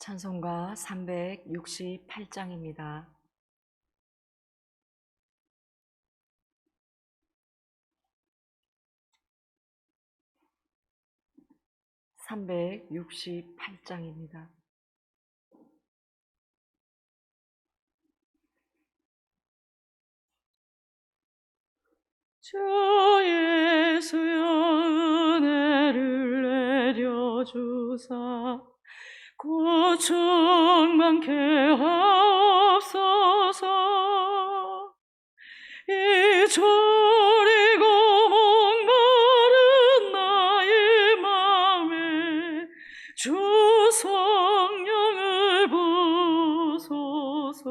찬송가 368장입니다. (368장입니다) 주 예수여 은혜를 내려주사 고충 많게 하옵소서. 이 저리고 목마른 나의 맘에 주 성령을 부소서.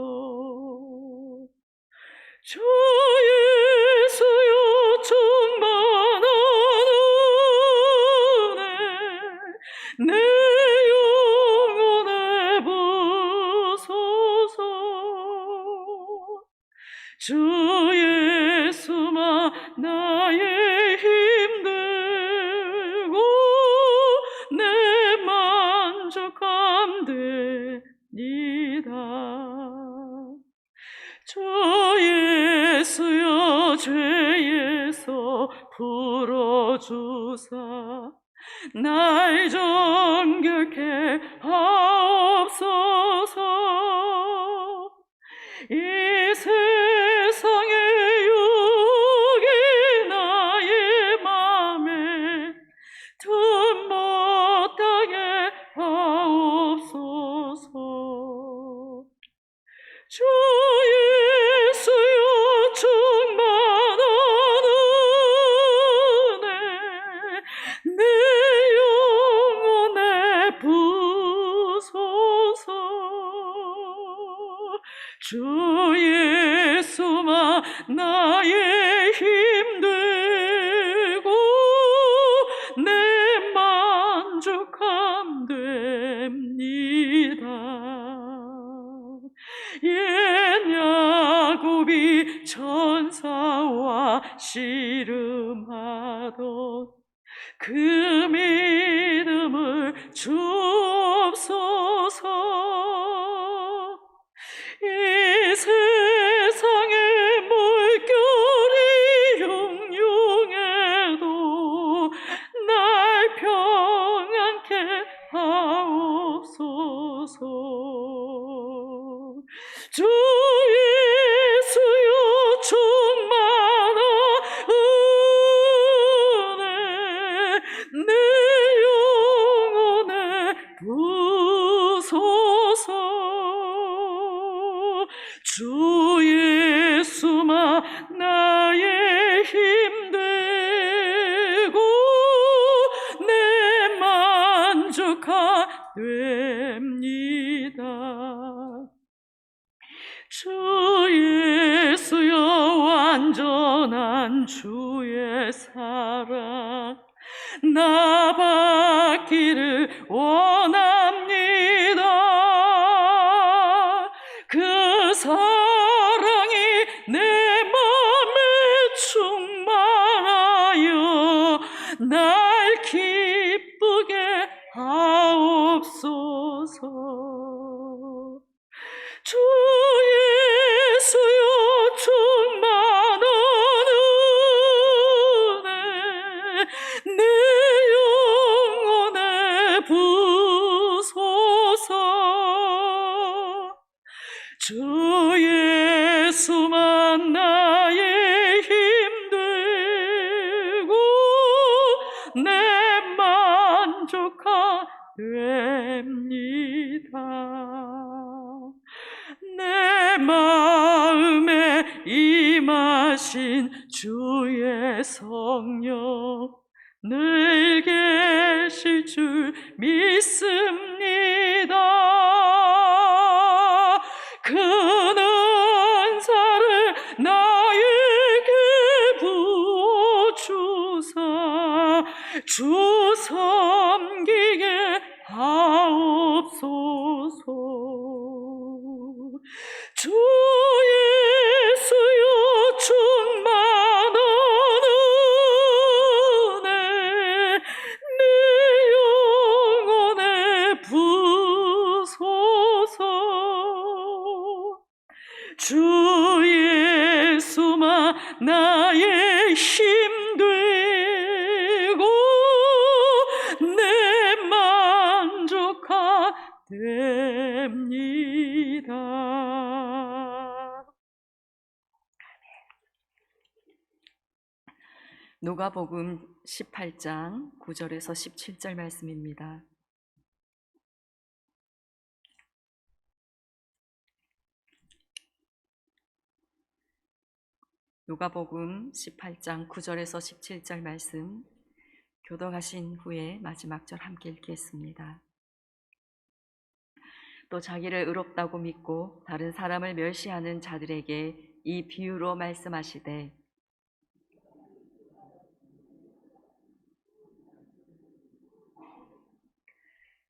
주 예수여 충만한 은혜 내 영혼에 부소서. 주 예수만 나의 힘들고 내 만족함 되니다. 주 예수여 죄에서 풀어주사 날 정결케 하옵소서. 이 세상의 유혹이 나의 맘에 틈 못하게 하옵소서. 주 예수여 충만한 은혜 내 영혼에 부소서. 주 예수만 나의 힘되고 내 만족함 됩니다. 옛 야곱이 천사와 씨름하던 그 믿음을 주옵소서. 이 세상의 물결이 흉흉해도 날 평안케 하옵소서. 주 예수여 충만한 은혜 내 영혼에 부소서. 주 예수만 나의 힘되고 내 만족함 됩니다. 주 예수여 완전한 주의 사랑 나 받기를 원합니다. 그 사랑이 내 맘에 충만하여 날 기쁘게 하옵소서. 주 예수여 충만한 은혜 내 영혼에 부소서. 주 예수만 나의 힘되고 내 만족함 됩니다. 내 마음에 임하신 주의 성령 늘 계실 줄 믿습니다. 그 은사를 나에게 부어주사 주 섬기게 하옵소서. 주 예수여 충만한 은혜 내 영혼에 됩니다. 누가복음 18장 9절에서 17절 말씀입니다. 누가복음 18장 9절에서 17절 말씀 교독하신 후에 마지막 절 함께 읽겠습니다. 또 자기를 의롭다고 믿고 다른 사람을 멸시하는 자들에게 이 비유로 말씀하시되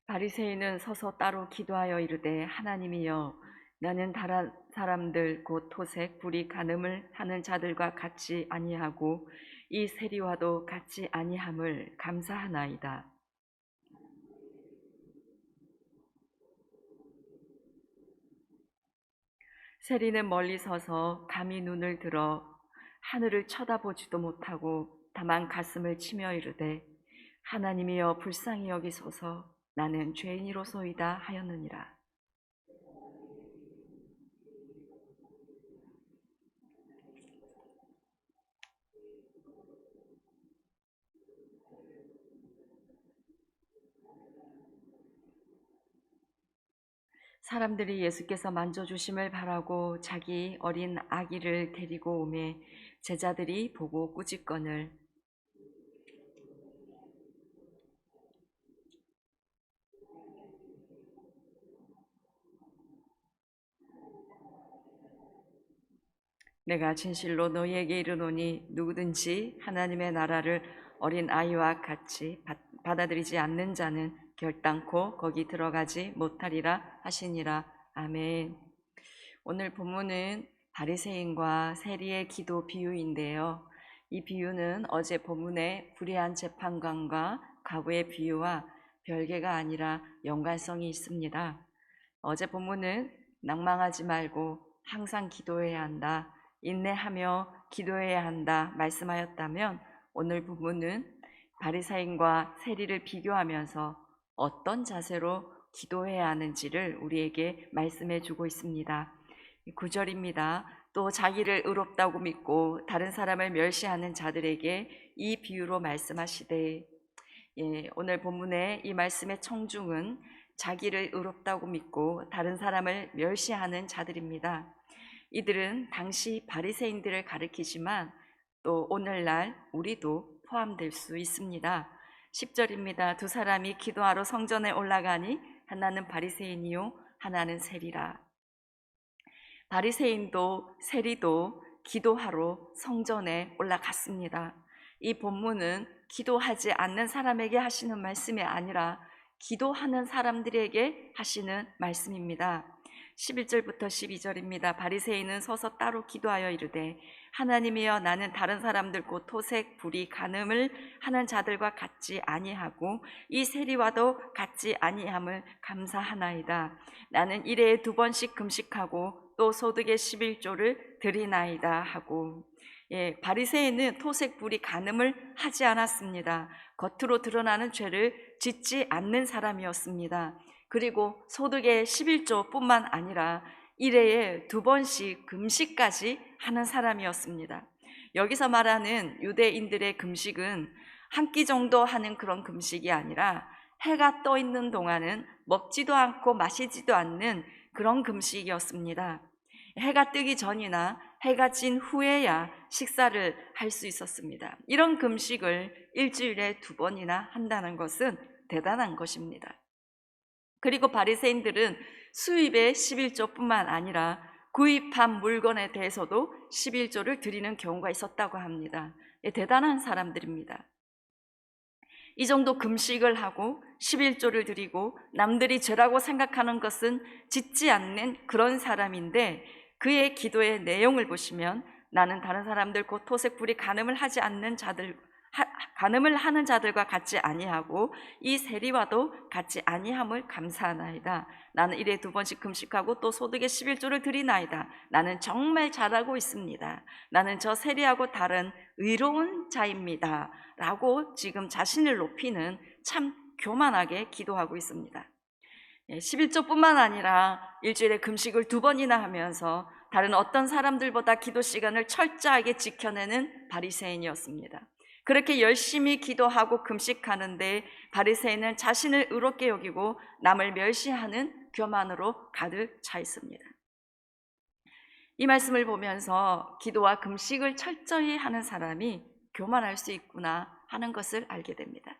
바리새인은 서서 따로 기도하여 이르되 하나님이여 나는 다른 사람들 곧 토색, 불의, 간음을 하는 자들과 같지 아니하고 이 세리와도 같지 아니함을 감사하나이다. 세리는 멀리 서서 감히 눈을 들어 하늘을 쳐다보지도 못하고 다만 가슴을 치며 이르되 하나님이여 불쌍히 여기소서 나는 죄인이로소이다 하였느니라. 사람들이 예수께서 만져주심을 바라고 자기 어린 아기를 데리고 오매 제자들이 보고 꾸짖거늘 내가 진실로 너희에게 이르노니 누구든지 하나님의 나라를 어린 아이와 같이 받아들이지 않는 자는 결단코 거기 들어가지 못하리라 하시니라. 아멘. 오늘 본문은 바리새인과 세리의 기도 비유인데요. 이 비유는 어제 본문의 불의한 재판관과 과부의 비유와 별개가 아니라 연관성이 있습니다. 어제 본문은 낭망하지 말고 항상 기도해야 한다, 인내하며 기도해야 한다 말씀하였다면 오늘 본문은 바리새인과 세리를 비교하면서 어떤 자세로 기도해야 하는지를 우리에게 말씀해 주고 있습니다. 9절입니다. 또 자기를 의롭다고 믿고 다른 사람을 멸시하는 자들에게 이 비유로 말씀하시되, 오늘 본문의 이 말씀의 청중은 자기를 의롭다고 믿고 다른 사람을 멸시하는 자들입니다. 이들은 당시 바리새인들을 가리키지만 또 오늘날 우리도 포함될 수 있습니다. 10절입니다. 두 사람이 기도하러 성전에 올라가니 하나는 바리새인이요 하나는 세리라. 바리새인도 세리도 기도하러 성전에 올라갔습니다. 이 본문은 기도하지 않는 사람에게 하시는 말씀이 아니라 기도하는 사람들에게 하시는 말씀입니다. 11절부터 12절입니다. 바리새인은 서서 따로 기도하여 이르되 하나님이여 나는 다른 사람들 곧 토색, 불의, 간음을 하는 자들과 같지 아니하고 이 세리와도 같지 아니함을 감사하나이다. 나는 일해에 2번씩 금식하고 또 소득의 11조를 드리나이다 하고, 바리새인은 토색, 불의, 간음을 하지 않았습니다. 겉으로 드러나는 죄를 짓지 않는 사람이었습니다. 그리고 소득의 11조뿐만 아니라 일해에 2번씩 금식까지 하는 사람이었습니다. 여기서 말하는 유대인들의 금식은 한 끼 정도 하는 그런 금식이 아니라 해가 떠 있는 동안은 먹지도 않고 마시지도 않는 그런 금식이었습니다. 해가 뜨기 전이나 해가 진 후에야 식사를 할 수 있었습니다. 이런 금식을 일주일에 2번이나 한다는 것은 대단한 것입니다. 그리고 바리새인들은 수입의 11조뿐만 아니라 구입한 물건에 대해서도 11조를 드리는 경우가 있었다고 합니다. 대단한 사람들입니다. 이 정도 금식을 하고 11조를 드리고 남들이 죄라고 생각하는 것은 짓지 않는 그런 사람인데 그의 기도의 내용을 보시면 나는 다른 사람들 곧 토색, 불의, 간음을 하는 자들과 같지 아니하고 이 세리와도 같지 아니함을 감사하나이다. 나는 일에 2번씩 금식하고 또 소득의 11조를 드리나이다. 나는 정말 잘하고 있습니다. 나는 저 세리하고 다른 의로운 자입니다. 라고 지금 자신을 높이는 참 교만하게 기도하고 있습니다. 11조뿐만 아니라 일주일에 금식을 2번이나 하면서 다른 어떤 사람들보다 기도 시간을 철저하게 지켜내는 바리새인이었습니다. 그렇게 열심히 기도하고 금식하는데 바리새인은 자신을 의롭게 여기고 남을 멸시하는 교만으로 가득 차 있습니다. 이 말씀을 보면서 기도와 금식을 철저히 하는 사람이 교만할 수 있구나 하는 것을 알게 됩니다.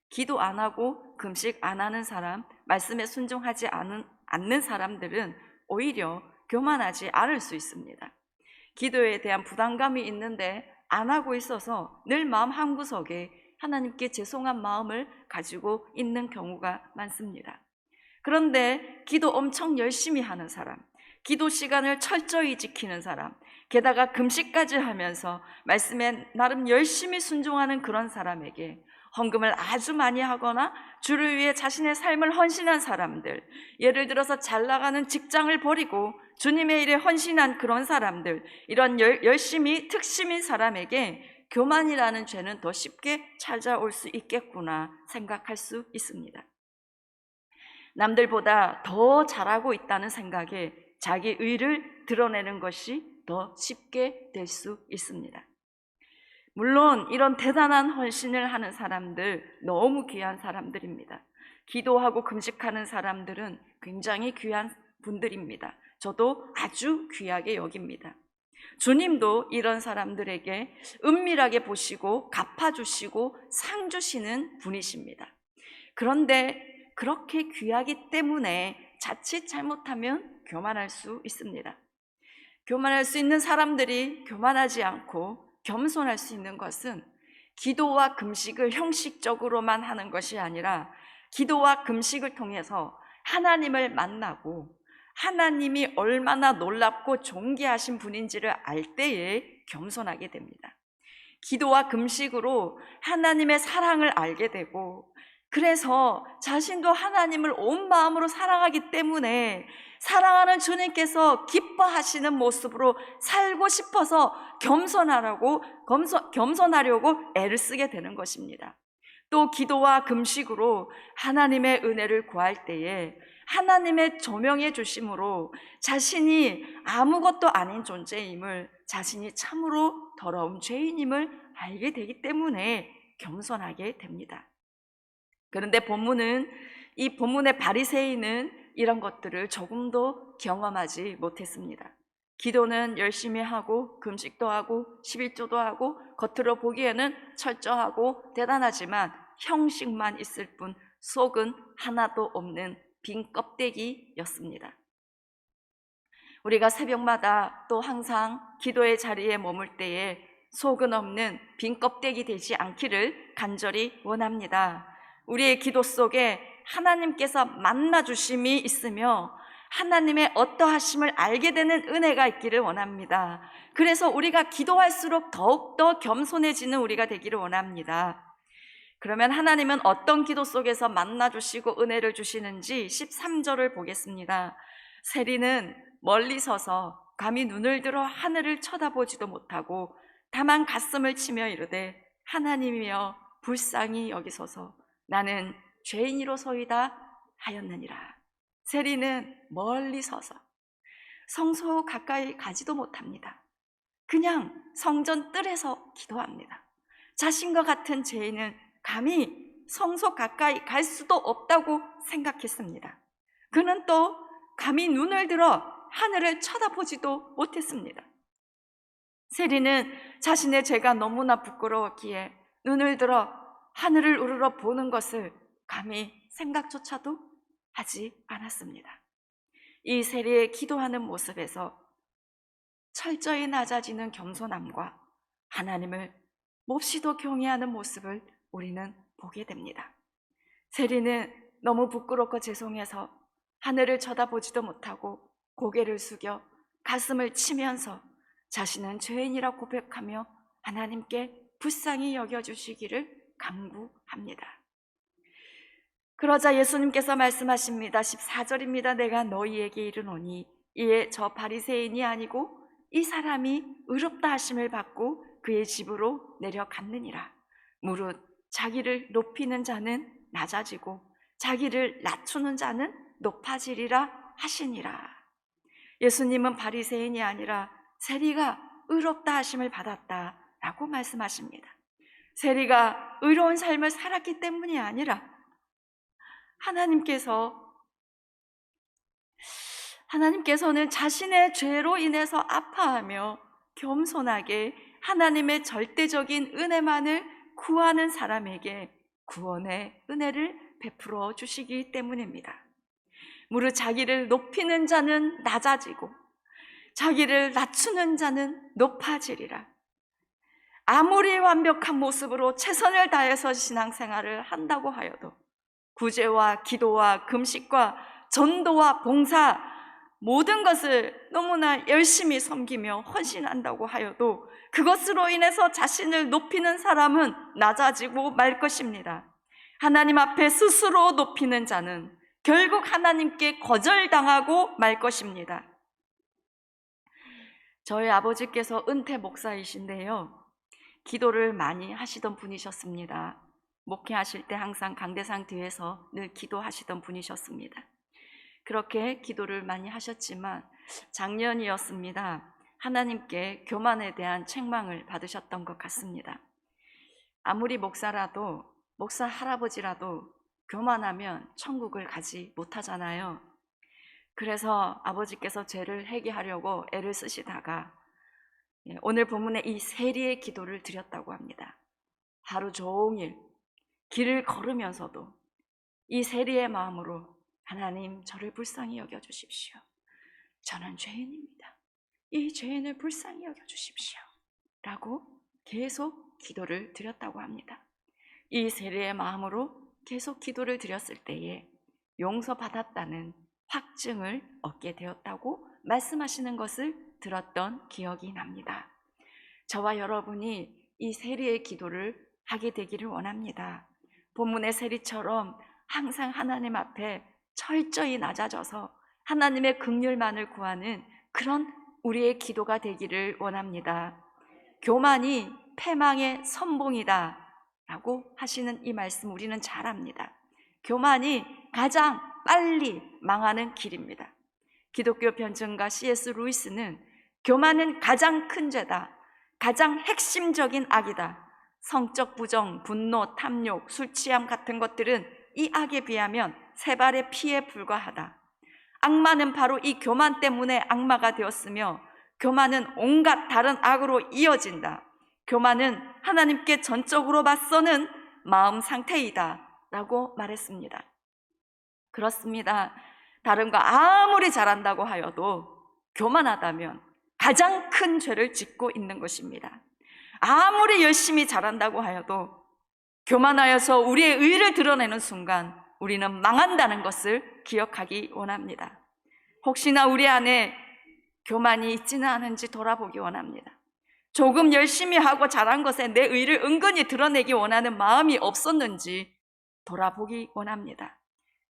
기도 안 하고 금식 안 하는 사람, 말씀에 순종하지 않는 사람들은 오히려 교만하지 않을 수 있습니다. 기도에 대한 부담감이 있는데 안 하고 있어서 늘 마음 한구석에 하나님께 죄송한 마음을 가지고 있는 경우가 많습니다. 그런데 기도 엄청 열심히 하는 사람, 기도 시간을 철저히 지키는 사람, 게다가 금식까지 하면서 말씀에 나름 열심히 순종하는 그런 사람에게 헌금을 아주 많이 하거나 주를 위해 자신의 삶을 헌신한 사람들, 예를 들어서 잘 나가는 직장을 버리고 주님의 일에 헌신한 그런 사람들, 이런 열심히 특심인 사람에게 교만이라는 죄는 더 쉽게 찾아올 수 있겠구나 생각할 수 있습니다. 남들보다 더 잘하고 있다는 생각에 자기 의를 드러내는 것이 더 쉽게 될 수 있습니다. 물론 이런 대단한 헌신을 하는 사람들 너무 귀한 사람들입니다. 기도하고 금식하는 사람들은 굉장히 귀한 분들입니다. 저도 아주 귀하게 여깁니다. 주님도 이런 사람들에게 은밀하게 보시고 갚아주시고 상 주시는 분이십니다. 그런데 그렇게 귀하기 때문에 자칫 잘못하면 교만할 수 있습니다. 교만할 수 있는 사람들이 교만하지 않고 겸손할 수 있는 것은 기도와 금식을 형식적으로만 하는 것이 아니라 기도와 금식을 통해서 하나님을 만나고 하나님이 얼마나 놀랍고 존귀하신 분인지를 알 때에 겸손하게 됩니다. 기도와 금식으로 하나님의 사랑을 알게 되고, 그래서 자신도 하나님을 온 마음으로 사랑하기 때문에 사랑하는 주님께서 기뻐하시는 모습으로 살고 싶어서 겸손하려고 애를 쓰게 되는 것입니다. 또 기도와 금식으로 하나님의 은혜를 구할 때에 하나님의 조명해 주심으로 자신이 아무것도 아닌 존재임을, 자신이 참으로 더러운 죄인임을 알게 되기 때문에 겸손하게 됩니다. 그런데 이 본문의 바리새인은 이런 것들을 조금도 경험하지 못했습니다. 기도는 열심히 하고 금식도 하고 11조도 하고 겉으로 보기에는 철저하고 대단하지만 형식만 있을 뿐 속은 하나도 없는 빈 껍데기였습니다. 우리가 새벽마다 또 항상 기도의 자리에 머물 때에 속은 없는 빈 껍데기 되지 않기를 간절히 원합니다. 우리의 기도 속에 하나님께서 만나주심이 있으며 하나님의 어떠하심을 알게 되는 은혜가 있기를 원합니다. 그래서 우리가 기도할수록 더욱더 겸손해지는 우리가 되기를 원합니다. 그러면 하나님은 어떤 기도 속에서 만나주시고 은혜를 주시는지 13절을 보겠습니다. 세리는 멀리 서서 감히 눈을 들어 하늘을 쳐다보지도 못하고 다만 가슴을 치며 이르되 하나님이여 불쌍히 여기소서 나는 죄인이로소이다 하였느니라. 세리는 멀리 서서 성소 가까이 가지도 못합니다. 그냥 성전 뜰에서 기도합니다. 자신과 같은 죄인은 감히 성소 가까이 갈 수도 없다고 생각했습니다. 그는 또 감히 눈을 들어 하늘을 쳐다보지도 못했습니다. 세리는 자신의 죄가 너무나 부끄러웠기에 눈을 들어 하늘을 우러러 보는 것을 감히 생각조차도 하지 않았습니다. 이 세리의 기도하는 모습에서 철저히 낮아지는 겸손함과 하나님을 몹시도 경외하는 모습을 우리는 보게 됩니다. 세리는 너무 부끄럽고 죄송해서 하늘을 쳐다보지도 못하고 고개를 숙여 가슴을 치면서 자신은 죄인이라 고백하며 하나님께 불쌍히 여겨주시기를 간구합니다. 그러자 예수님께서 말씀하십니다. 14절입니다. 내가 너희에게 이르노니 이에 저 바리새인이 아니고 이 사람이 의롭다 하심을 받고 그의 집으로 내려갔느니라. 무릇 자기를 높이는 자는 낮아지고 자기를 낮추는 자는 높아지리라 하시니라. 예수님은 바리새인이 아니라 세리가 의롭다 하심을 받았다라고 말씀하십니다. 세리가 의로운 삶을 살았기 때문이 아니라 하나님께서는 자신의 죄로 인해서 아파하며 겸손하게 하나님의 절대적인 은혜만을 구하는 사람에게 구원의 은혜를 베풀어 주시기 때문입니다. 무릇 자기를 높이는 자는 낮아지고 자기를 낮추는 자는 높아지리라. 아무리 완벽한 모습으로 최선을 다해서 신앙생활을 한다고 하여도 구제와 기도와 금식과 전도와 봉사 모든 것을 너무나 열심히 섬기며 헌신한다고 하여도 그것으로 인해서 자신을 높이는 사람은 낮아지고 말 것입니다. 하나님 앞에 스스로 높이는 자는 결국 하나님께 거절당하고 말 것입니다. 저희 아버지께서 은퇴 목사이신데요, 기도를 많이 하시던 분이셨습니다. 목회하실 때 항상 강대상 뒤에서 늘 기도하시던 분이셨습니다. 그렇게 기도를 많이 하셨지만 작년이었습니다. 하나님께 교만에 대한 책망을 받으셨던 것 같습니다. 아무리 목사라도, 목사 할아버지라도 교만하면 천국을 가지 못하잖아요. 그래서 아버지께서 죄를 회개하려고 애를 쓰시다가 오늘 본문에 이 세리의 기도를 드렸다고 합니다. 하루 종일 길을 걸으면서도 이 세리의 마음으로 하나님, 저를 불쌍히 여겨주십시오. 저는 죄인입니다. 이 죄인을 불쌍히 여겨주십시오. 라고 계속 기도를 드렸다고 합니다. 이 세리의 마음으로 계속 기도를 드렸을 때에 용서받았다는 확증을 얻게 되었다고 말씀하시는 것을 들었던 기억이 납니다. 저와 여러분이 이 세리의 기도를 하게 되기를 원합니다. 본문의 세리처럼 항상 하나님 앞에 철저히 낮아져서 하나님의 긍휼만을 구하는 그런 우리의 기도가 되기를 원합니다. 교만이 패망의 선봉이다 라고 하시는 이 말씀 우리는 잘 압니다. 교만이 가장 빨리 망하는 길입니다. 기독교 변증가 C.S. 루이스는 교만은 가장 큰 죄다, 가장 핵심적인 악이다. 성적 부정, 분노, 탐욕, 술 취함 같은 것들은 이 악에 비하면 세 발의 피에 불과하다. 악마는 바로 이 교만 때문에 악마가 되었으며 교만은 온갖 다른 악으로 이어진다. 교만은 하나님께 전적으로 맞서는 마음 상태이다 라고 말했습니다. 그렇습니다. 다른 거 아무리 잘한다고 하여도 교만하다면 가장 큰 죄를 짓고 있는 것입니다. 아무리 열심히 잘한다고 하여도 교만하여서 우리의 의를 드러내는 순간 우리는 망한다는 것을 기억하기 원합니다. 혹시나 우리 안에 교만이 있지는 않은지 돌아보기 원합니다. 조금 열심히 하고 잘한 것에 내 의를 은근히 드러내기 원하는 마음이 없었는지 돌아보기 원합니다.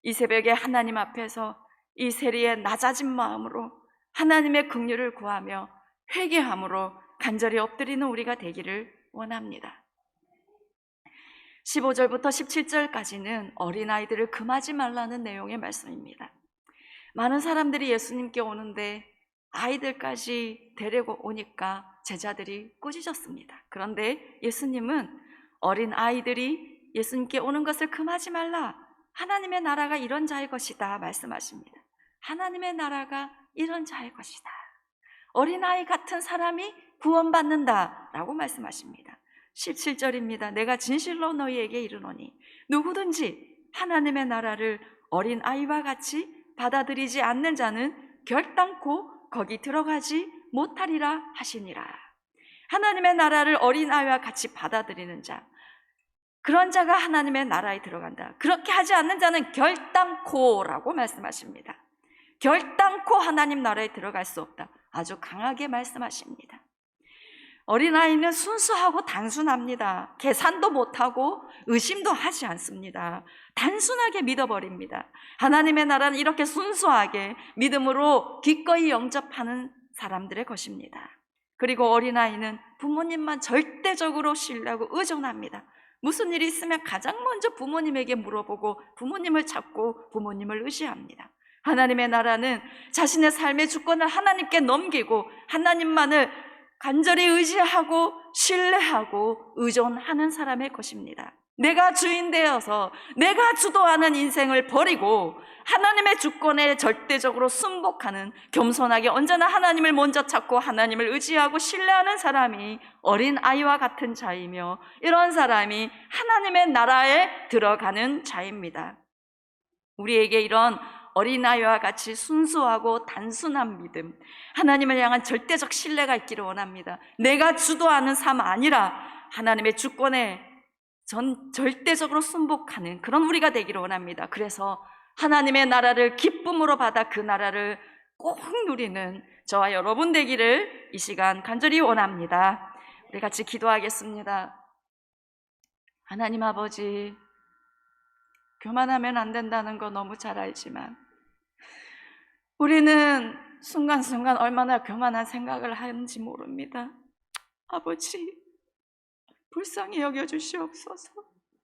이 새벽에 하나님 앞에서 이 세리의 낮아진 마음으로 하나님의 긍휼을 구하며 회개함으로 간절히 엎드리는 우리가 되기를 원합니다. 15절부터 17절까지는 어린아이들을 금하지 말라는 내용의 말씀입니다. 많은 사람들이 예수님께 오는데 아이들까지 데리고 오니까 제자들이 꾸짖었습니다. 그런데 예수님은 어린아이들이 예수님께 오는 것을 금하지 말라, 하나님의 나라가 이런 자의 것이다 말씀하십니다. 하나님의 나라가 이런 자의 것이다. 어린아이 같은 사람이 구원받는다 라고 말씀하십니다. 17절입니다. 내가 진실로 너희에게 이르노니 누구든지 하나님의 나라를 어린아이와 같이 받아들이지 않는 자는 결단코 거기 들어가지 못하리라 하시니라. 하나님의 나라를 어린아이와 같이 받아들이는 자, 그런 자가 하나님의 나라에 들어간다. 그렇게 하지 않는 자는 결단코라고 말씀하십니다. 결단코 하나님 나라에 들어갈 수 없다. 아주 강하게 말씀하십니다. 어린아이는 순수하고 단순합니다. 계산도 못하고 의심도 하지 않습니다. 단순하게 믿어버립니다. 하나님의 나라는 이렇게 순수하게 믿음으로 기꺼이 영접하는 사람들의 것입니다. 그리고 어린아이는 부모님만 절대적으로 신뢰하고 의존합니다. 무슨 일이 있으면 가장 먼저 부모님에게 물어보고 부모님을 찾고 부모님을 의지합니다. 하나님의 나라는 자신의 삶의 주권을 하나님께 넘기고 하나님만을 간절히 의지하고 신뢰하고 의존하는 사람의 것입니다. 내가 주인 되어서 내가 주도하는 인생을 버리고 하나님의 주권에 절대적으로 순복하는, 겸손하게 언제나 하나님을 먼저 찾고 하나님을 의지하고 신뢰하는 사람이 어린 아이와 같은 자이며, 이런 사람이 하나님의 나라에 들어가는 자입니다. 우리에게 이런 어린아이와 같이 순수하고 단순한 믿음, 하나님을 향한 절대적 신뢰가 있기를 원합니다. 내가 주도하는 삶 아니라 하나님의 주권에 절대적으로 순복하는 그런 우리가 되기를 원합니다. 그래서 하나님의 나라를 기쁨으로 받아 그 나라를 꼭 누리는 저와 여러분 되기를 이 시간 간절히 원합니다. 우리 같이 기도하겠습니다. 하나님 아버지, 교만하면 안 된다는 거 너무 잘 알지만 우리는 순간순간 얼마나 교만한 생각을 하는지 모릅니다. 아버지, 불쌍히 여겨주시옵소서.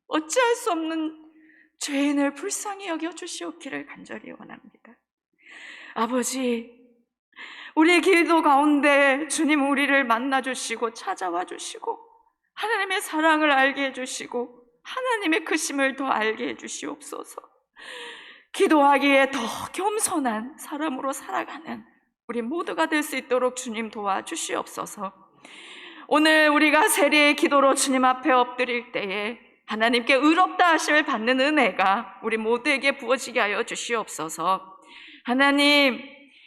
어찌할 수 없는 죄인을 불쌍히 여겨주시옵기를 간절히 원합니다. 아버지, 우리의 기도 가운데 주님 우리를 만나주시고 찾아와 주시고 하나님의 사랑을 알게 해주시고 하나님의 크심을 더 알게 해주시옵소서. 기도하기에 더 겸손한 사람으로 살아가는 우리 모두가 될 수 있도록 주님 도와주시옵소서. 오늘 우리가 세례의 기도로 주님 앞에 엎드릴 때에 하나님께 의롭다 하심을 받는 은혜가 우리 모두에게 부어지게 하여 주시옵소서. 하나님,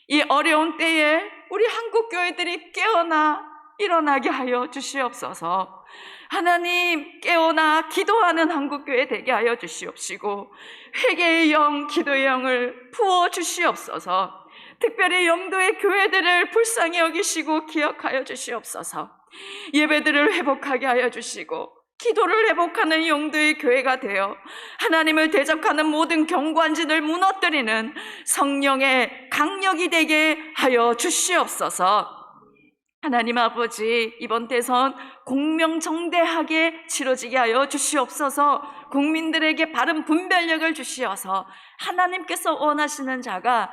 이 어려운 때에 우리 한국 교회들이 깨어나 일어나게 하여 주시옵소서. 하나님, 깨어나 기도하는 한국교회 되게 하여 주시옵시고 회개의 영, 기도의 영을 부어 주시옵소서. 특별히 영도의 교회들을 불쌍히 여기시고 기억하여 주시옵소서. 예배들을 회복하게 하여 주시고 기도를 회복하는 영도의 교회가 되어 하나님을 대적하는 모든 경관진을 무너뜨리는 성령의 강력이 되게 하여 주시옵소서. 하나님 아버지, 이번 대선 공명정대하게 치러지게 하여 주시옵소서. 국민들에게 바른 분별력을 주시어서 하나님께서 원하시는 자가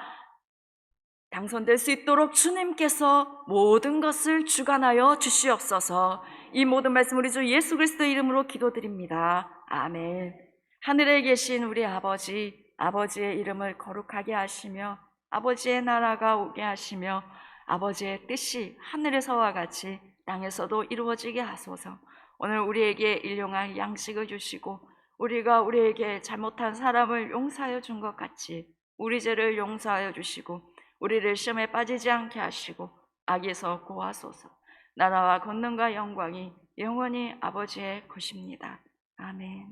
당선될 수 있도록 주님께서 모든 것을 주관하여 주시옵소서. 이 모든 말씀 우리 주 예수 그리스도의 이름으로 기도드립니다. 아멘. 하늘에 계신 우리 아버지, 아버지의 이름을 거룩하게 하시며 아버지의 나라가 오게 하시며 아버지의 뜻이 하늘에서와 같이 땅에서도 이루어지게 하소서. 오늘 우리에게 일용할 양식을 주시고 우리가 우리에게 잘못한 사람을 용서하여 준 것 같이 우리 죄를 용서하여 주시고 우리를 시험에 빠지지 않게 하시고 악에서 구하소서. 나라와 권능과 영광이 영원히 아버지의 것입니다. 아멘.